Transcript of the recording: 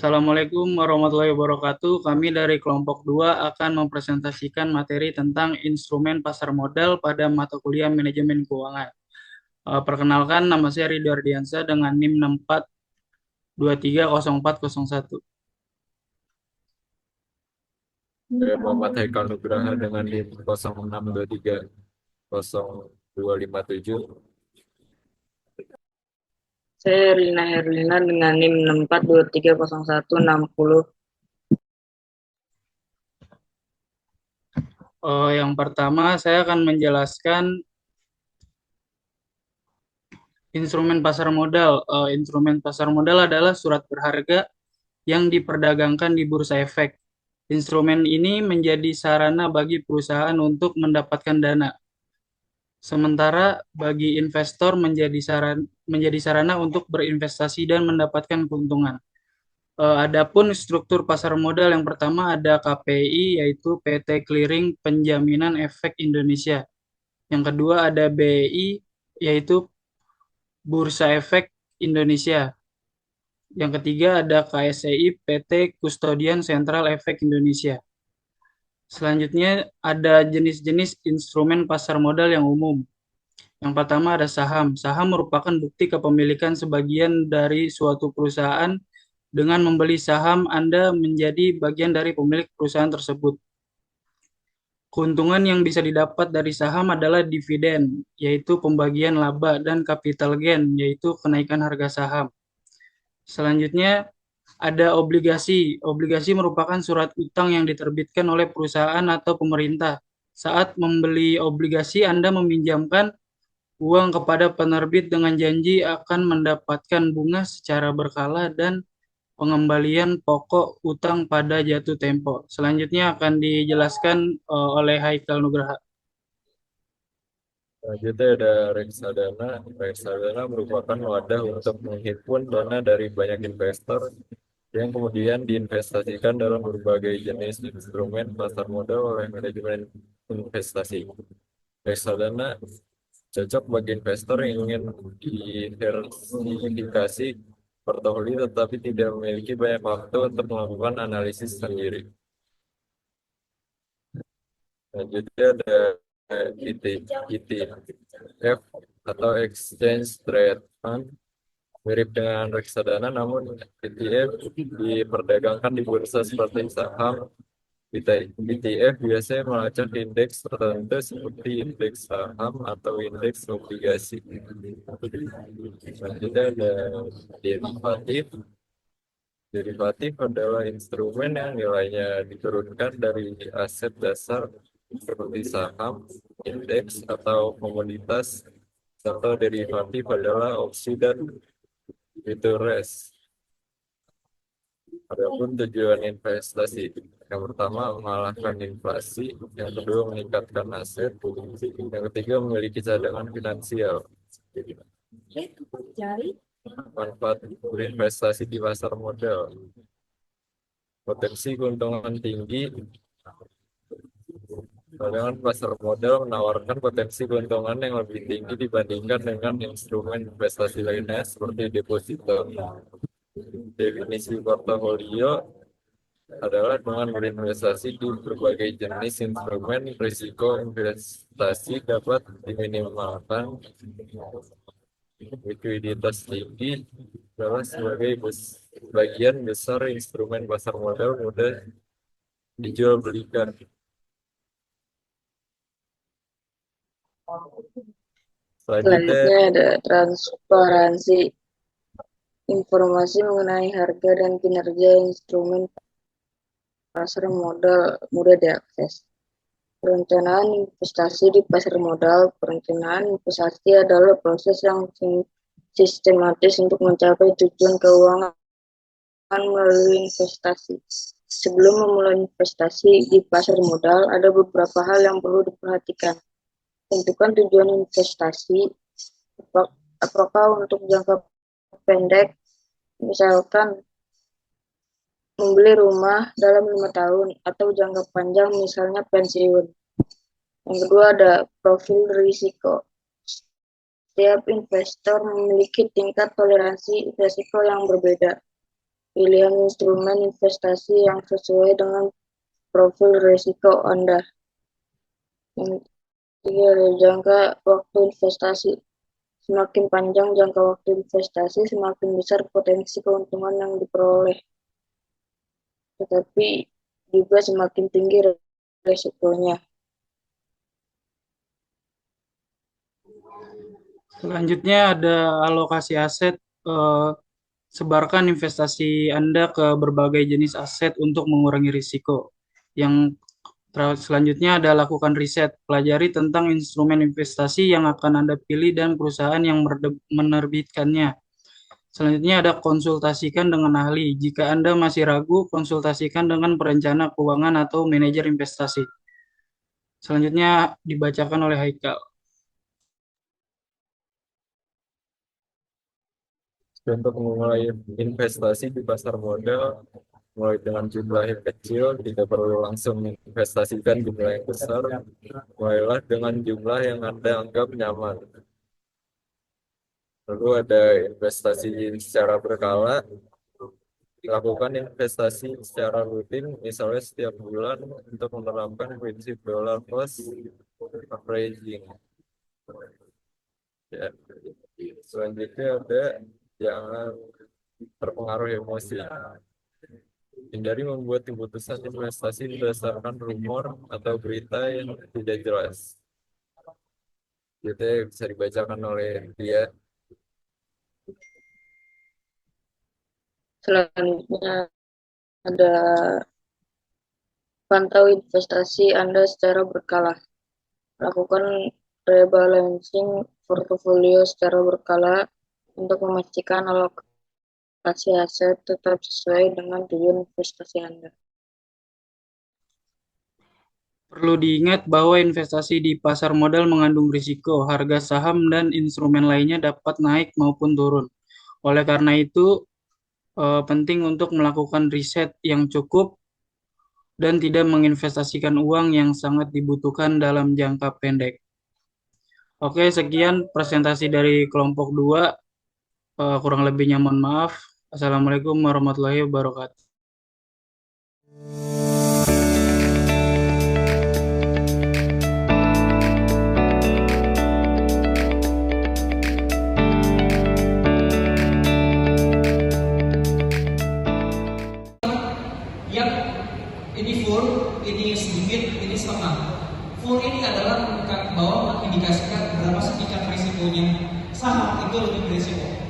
Assalamualaikum warahmatullahi wabarakatuh. Kami dari kelompok 2 akan mempresentasikan materi tentang instrumen pasar modal pada mata kuliah manajemen keuangan. Perkenalkan, nama saya Ridho Ardiansyah dengan NIM 64230401. Saya Muhammad Haikal Nugraha dengan NIM 06230257. Saya Rina Herlina dengan NIM 64230160. Yang pertama, saya akan menjelaskan instrumen pasar modal. Instrumen pasar modal adalah surat berharga yang diperdagangkan di bursa efek. Instrumen ini menjadi sarana bagi perusahaan untuk mendapatkan dana. Sementara bagi investor menjadi sarana untuk berinvestasi dan mendapatkan keuntungan. Adapun struktur pasar modal yang pertama ada KPI yaitu PT Clearing Penjaminan Efek Indonesia. Yang kedua ada BI yaitu Bursa Efek Indonesia. Yang ketiga ada KSEI PT Kustodian Sentral Efek Indonesia. Selanjutnya ada jenis-jenis instrumen pasar modal yang umum. Yang pertama ada saham. Saham merupakan bukti kepemilikan sebagian dari suatu perusahaan. Dengan membeli saham, Anda menjadi bagian dari pemilik perusahaan tersebut. Keuntungan yang bisa didapat dari saham adalah dividen, yaitu pembagian laba, dan capital gain, yaitu kenaikan harga saham. Selanjutnya ada obligasi. Obligasi merupakan surat utang yang diterbitkan oleh perusahaan atau pemerintah. Saat membeli obligasi, Anda meminjamkan uang kepada penerbit dengan janji akan mendapatkan bunga secara berkala dan pengembalian pokok utang pada jatuh tempo. Selanjutnya akan dijelaskan oleh Haikal Nugraha. Selanjutnya ada reksadana. Reksadana merupakan wadah untuk menghimpun dana dari banyak investor yang kemudian diinvestasikan dalam berbagai jenis instrumen pasar modal oleh manajemen investasi. Reksadana cocok bagi investor yang ingin diversifikasi portofolio tetapi tidak memiliki banyak waktu untuk melakukan analisis sendiri. Selanjutnya ada ETF atau Exchange Trade Fund. Mirip dengan reksadana, namun ETF diperdagangkan di bursa seperti saham. ETF biasanya melacak indeks tertentu seperti indeks saham atau indeks obligasi. Selanjutnya ada derivatif. Derivatif adalah instrumen yang nilainya diturunkan dari aset dasar seperti saham, indeks, atau komoditas, serta derivatif adalah opsi dan futures. Adapun tujuan investasi, yang pertama mengalahkan inflasi, yang kedua meningkatkan aset, yang ketiga memiliki cadangan finansial. Manfaat berinvestasi di pasar modal, potensi keuntungan tinggi. Cadangan pasar modal menawarkan potensi keuntungan yang lebih tinggi dibandingkan dengan instrumen investasi lainnya seperti deposito. Definisi portofolio adalah dengan berinvestasi di berbagai jenis instrumen, risiko investasi dapat diminimalkan. Likuiditas tinggi adalah sebagai bagian besar instrumen pasar modal mudah dijual belikan. Selanjutnya, Selanjutnya ada transparansi. Informasi mengenai harga dan kinerja instrumen pasar modal mudah diakses. Perencanaan investasi di pasar modal. Perencanaan investasi adalah proses yang sistematis untuk mencapai tujuan keuangan melalui investasi. Sebelum memulai investasi di pasar modal, ada beberapa hal yang perlu diperhatikan. Tentukan tujuan investasi, apakah untuk jangka pendek, misalkan membeli rumah dalam 5 tahun, atau jangka panjang, misalnya pensiun. Yang kedua ada profil risiko. Setiap investor memiliki tingkat toleransi risiko yang berbeda. pilihan instrumen investasi yang sesuai dengan profil risiko Anda. Yang ketiga, jangka waktu investasi. Semakin panjang jangka waktu investasi, semakin besar potensi keuntungan yang diperoleh. Tetapi juga semakin tinggi risikonya. Selanjutnya ada alokasi aset. Sebarkan investasi Anda ke berbagai jenis aset untuk mengurangi risiko. Yang selanjutnya ada lakukan riset. Pelajari tentang instrumen investasi yang akan Anda pilih dan perusahaan yang menerbitkannya. Selanjutnya ada konsultasikan dengan ahli. Jika Anda masih ragu, konsultasikan dengan perencana keuangan atau manajer investasi. Selanjutnya dibacakan oleh Haikal. Untuk memulai investasi di pasar modal, mulai dengan jumlah yang kecil, tidak perlu langsung menginvestasikan jumlah yang besar, mulailah dengan jumlah yang Anda anggap nyaman. Lalu ada investasi secara berkala, lakukan investasi secara rutin, misalnya setiap bulan untuk menerapkan prinsip dollar cost averaging. Ya. Selanjutnya ada jangan terpengaruh emosi. Hindari membuat keputusan investasi berdasarkan rumor atau berita yang tidak jelas. Itu bisa dibacakan oleh dia. Selanjutnya ada pantau investasi Anda secara berkala. Lakukan rebalancing portofolio secara berkala untuk memastikan alokasi aset tetap sesuai dengan tujuan investasi Anda. Perlu diingat bahwa investasi di pasar modal mengandung risiko, harga saham dan instrumen lainnya dapat naik maupun turun. Oleh karena itu, penting untuk melakukan riset yang cukup dan tidak menginvestasikan uang yang sangat dibutuhkan dalam jangka pendek. Oke, sekian presentasi dari kelompok 2. Kurang lebihnya mohon maaf. Assalamualaikum warahmatullahi wabarakatuh. Yang ini full, ini sedikit, ini setengah. Full ini adalah bahwa mengindikasikan berapa sih tingkat risikonya saham itu lebih berisiko.